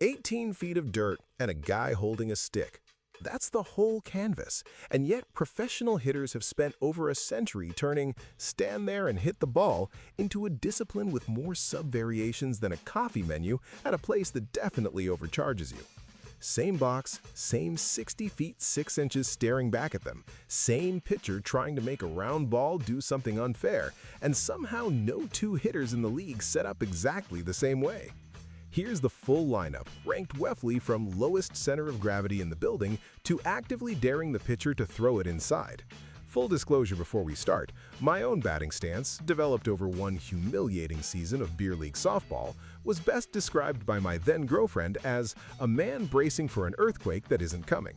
18 feet of dirt and a guy holding a stick. That's the whole canvas, and yet professional hitters have spent over a century turning "stand there and hit the ball" into a discipline with more sub-variations than a coffee menu at a place that definitely overcharges you. Same box, same 60 feet 6 inches staring back at them, same pitcher trying to make a round ball do something unfair, and somehow no two hitters in the league set up exactly the same way. Here's the full lineup, ranked roughly from lowest center of gravity in the building to actively daring the pitcher to throw it inside. Full disclosure before we start, my own batting stance, developed over one humiliating season of beer league softball, was best described by my then-girlfriend as a man bracing for an earthquake that isn't coming.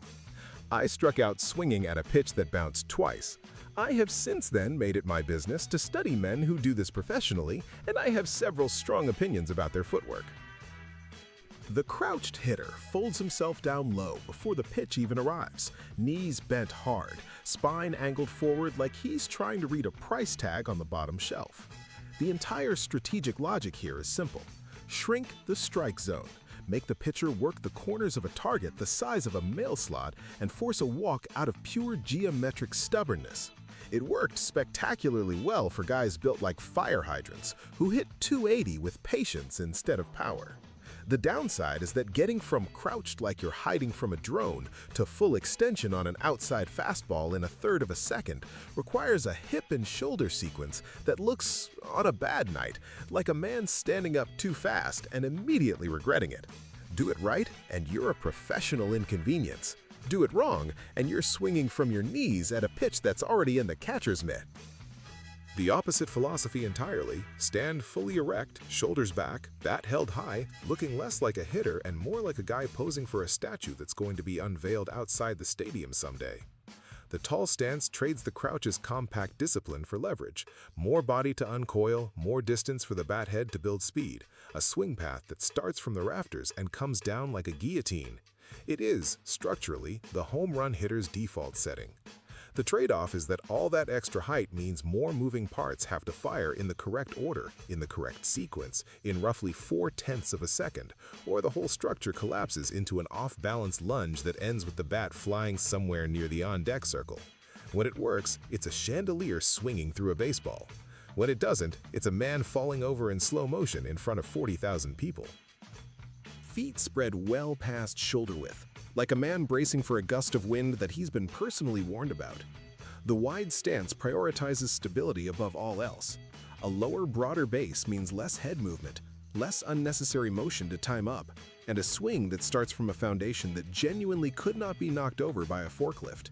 I struck out swinging at a pitch that bounced twice. I have since then made it my business to study men who do this professionally, and I have several strong opinions about their footwork. The crouched hitter folds himself down low before the pitch even arrives, knees bent hard, spine angled forward like he's trying to read a price tag on the bottom shelf. The entire strategic logic here is simple. Shrink the strike zone, make the pitcher work the corners of a target the size of a mail slot, and force a walk out of pure geometric stubbornness. It worked spectacularly well for guys built like fire hydrants who hit 280 with patience instead of power. The downside is that getting from crouched like you're hiding from a drone to full extension on an outside fastball in a third of a second requires a hip and shoulder sequence that looks, on a bad night, like a man standing up too fast and immediately regretting it. Do it right, and you're a professional inconvenience. Do it wrong, and you're swinging from your knees at a pitch that's already in the catcher's mitt. The opposite philosophy entirely, stand fully erect, shoulders back, bat held high, looking less like a hitter and more like a guy posing for a statue that's going to be unveiled outside the stadium someday. The tall stance trades the crouch's compact discipline for leverage, more body to uncoil, more distance for the bat head to build speed, a swing path that starts from the rafters and comes down like a guillotine. It is, structurally, the home run hitter's default setting. The trade-off is that all that extra height means more moving parts have to fire in the correct order, in the correct sequence, in roughly 4/10 of a second, or the whole structure collapses into an off-balance lunge that ends with the bat flying somewhere near the on-deck circle. When it works, it's a chandelier swinging through a baseball. When it doesn't, it's a man falling over in slow motion in front of 40,000 people. Feet spread well past shoulder width, like a man bracing for a gust of wind that he's been personally warned about. The wide stance prioritizes stability above all else. A lower, broader base means less head movement, less unnecessary motion to time up, and a swing that starts from a foundation that genuinely could not be knocked over by a forklift.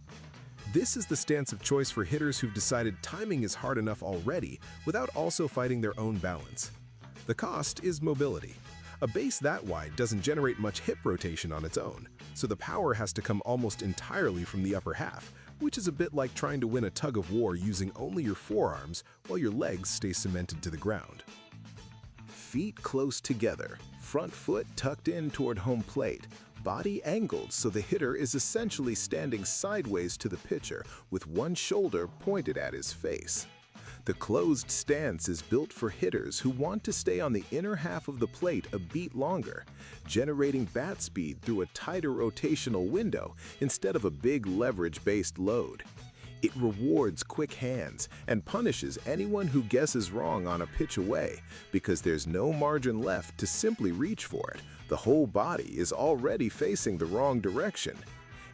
This is the stance of choice for hitters who've decided timing is hard enough already without also fighting their own balance. The cost is mobility. A base that wide doesn't generate much hip rotation on its own, so the power has to come almost entirely from the upper half, which is a bit like trying to win a tug of war using only your forearms while your legs stay cemented to the ground. Feet close together, front foot tucked in toward home plate, body angled so the hitter is essentially standing sideways to the pitcher with one shoulder pointed at his face. The closed stance is built for hitters who want to stay on the inner half of the plate a beat longer, generating bat speed through a tighter rotational window instead of a big leverage-based load. It rewards quick hands and punishes anyone who guesses wrong on a pitch away because there's no margin left to simply reach for it. The whole body is already facing the wrong direction.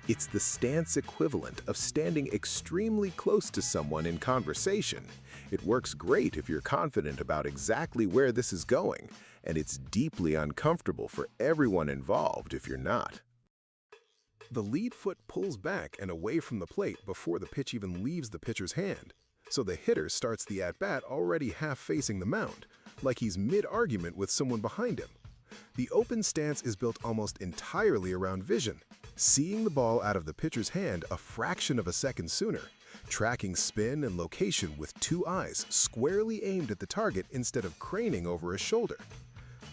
It's the stance equivalent of standing extremely close to someone in conversation. It works great if you're confident about exactly where this is going, and it's deeply uncomfortable for everyone involved if you're not. The lead foot pulls back and away from the plate before the pitch even leaves the pitcher's hand, so the hitter starts the at-bat already half facing the mound, like he's mid-argument with someone behind him. The open stance is built almost entirely around vision, seeing the ball out of the pitcher's hand a fraction of a second sooner, tracking spin and location with two eyes squarely aimed at the target instead of craning over his shoulder.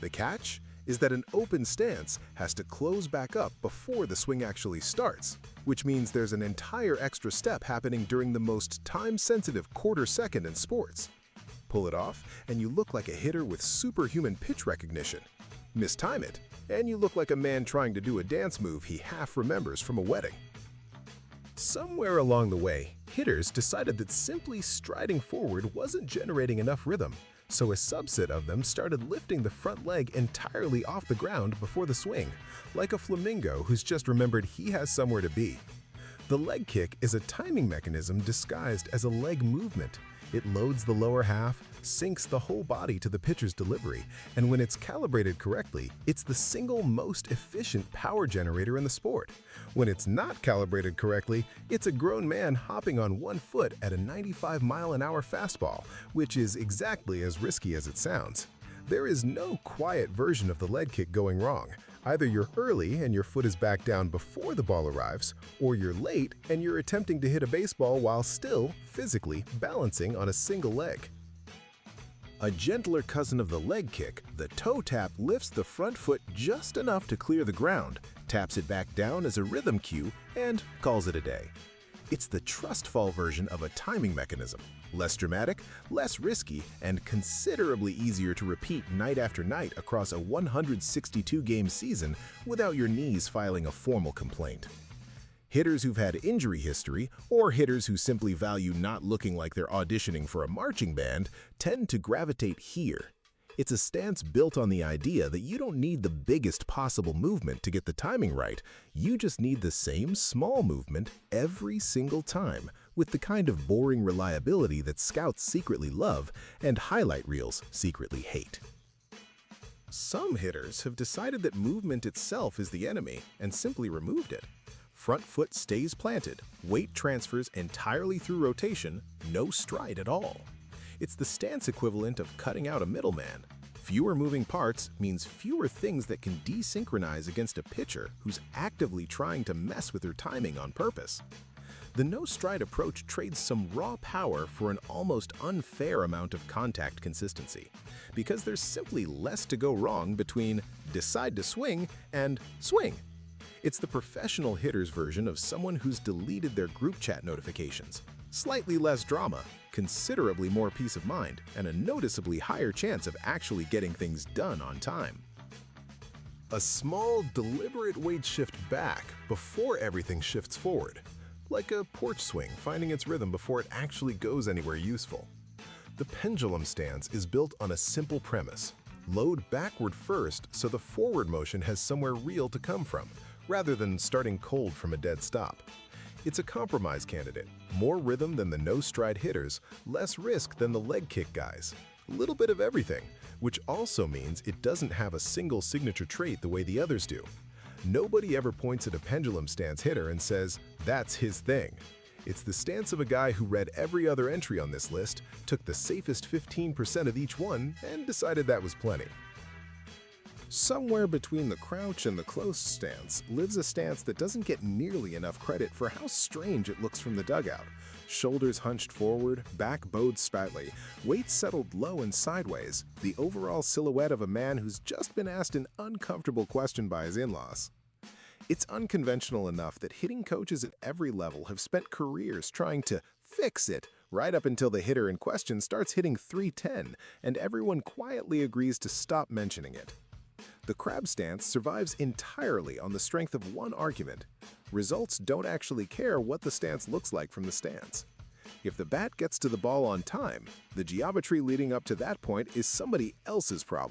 The catch is that an open stance has to close back up before the swing actually starts, which means there's an entire extra step happening during the most time-sensitive quarter second in sports. Pull it off, and you look like a hitter with superhuman pitch recognition. Mistime it, and you look like a man trying to do a dance move he half remembers from a wedding. Somewhere along the way, hitters decided that simply striding forward wasn't generating enough rhythm, so a subset of them started lifting the front leg entirely off the ground before the swing, like a flamingo who's just remembered he has somewhere to be. The leg kick is a timing mechanism disguised as a leg movement. It loads the lower half, syncs the whole body to the pitcher's delivery, and when it's calibrated correctly, it's the single most efficient power generator in the sport. When it's not calibrated correctly, it's a grown man hopping on one foot at a 95-mile-an-hour fastball, which is exactly as risky as it sounds. There is no quiet version of the leg kick going wrong. Either you're early and your foot is back down before the ball arrives, or you're late and you're attempting to hit a baseball while still physically balancing on a single leg. A gentler cousin of the leg kick, the toe tap lifts the front foot just enough to clear the ground, taps it back down as a rhythm cue, and calls it a day. It's the trust fall version of a timing mechanism. Less dramatic, less risky, and considerably easier to repeat night after night across a 162-game season without your knees filing a formal complaint. Hitters who've had injury history, or hitters who simply value not looking like they're auditioning for a marching band, tend to gravitate here. It's a stance built on the idea that you don't need the biggest possible movement to get the timing right. You just need the same small movement every single time, with the kind of boring reliability that scouts secretly love and highlight reels secretly hate. Some hitters have decided that movement itself is the enemy and simply removed it. Front foot stays planted, weight transfers entirely through rotation, no stride at all. It's the stance equivalent of cutting out a middleman. Fewer moving parts means fewer things that can desynchronize against a pitcher who's actively trying to mess with their timing on purpose. The no-stride approach trades some raw power for an almost unfair amount of contact consistency, because there's simply less to go wrong between decide to swing and swing. It's the professional hitter's version of someone who's deleted their group chat notifications. Slightly less drama, considerably more peace of mind, and a noticeably higher chance of actually getting things done on time. A small, deliberate weight shift back before everything shifts forward, like a porch swing finding its rhythm before it actually goes anywhere useful. The pendulum stance is built on a simple premise. Load backward first so the forward motion has somewhere real to come from, rather than starting cold from a dead stop. It's a compromise candidate, more rhythm than the no-stride hitters, less risk than the leg kick guys. A little bit of everything, which also means it doesn't have a single signature trait the way the others do. Nobody ever points at a pendulum stance hitter and says, that's his thing. It's the stance of a guy who read every other entry on this list, took the safest 15% of each one, and decided that was plenty. Somewhere between the crouch and the close stance lives a stance that doesn't get nearly enough credit for how strange it looks from the dugout. Shoulders hunched forward, back bowed slightly, weight settled low and sideways, the overall silhouette of a man who's just been asked an uncomfortable question by his in-laws. It's unconventional enough that hitting coaches at every level have spent careers trying to fix it, right up until the hitter in question starts hitting .310, and everyone quietly agrees to stop mentioning it. The crab stance survives entirely on the strength of one argument. Results don't actually care what the stance looks like from the stance. If the bat gets to the ball on time, the geometry leading up to that point is somebody else's problem.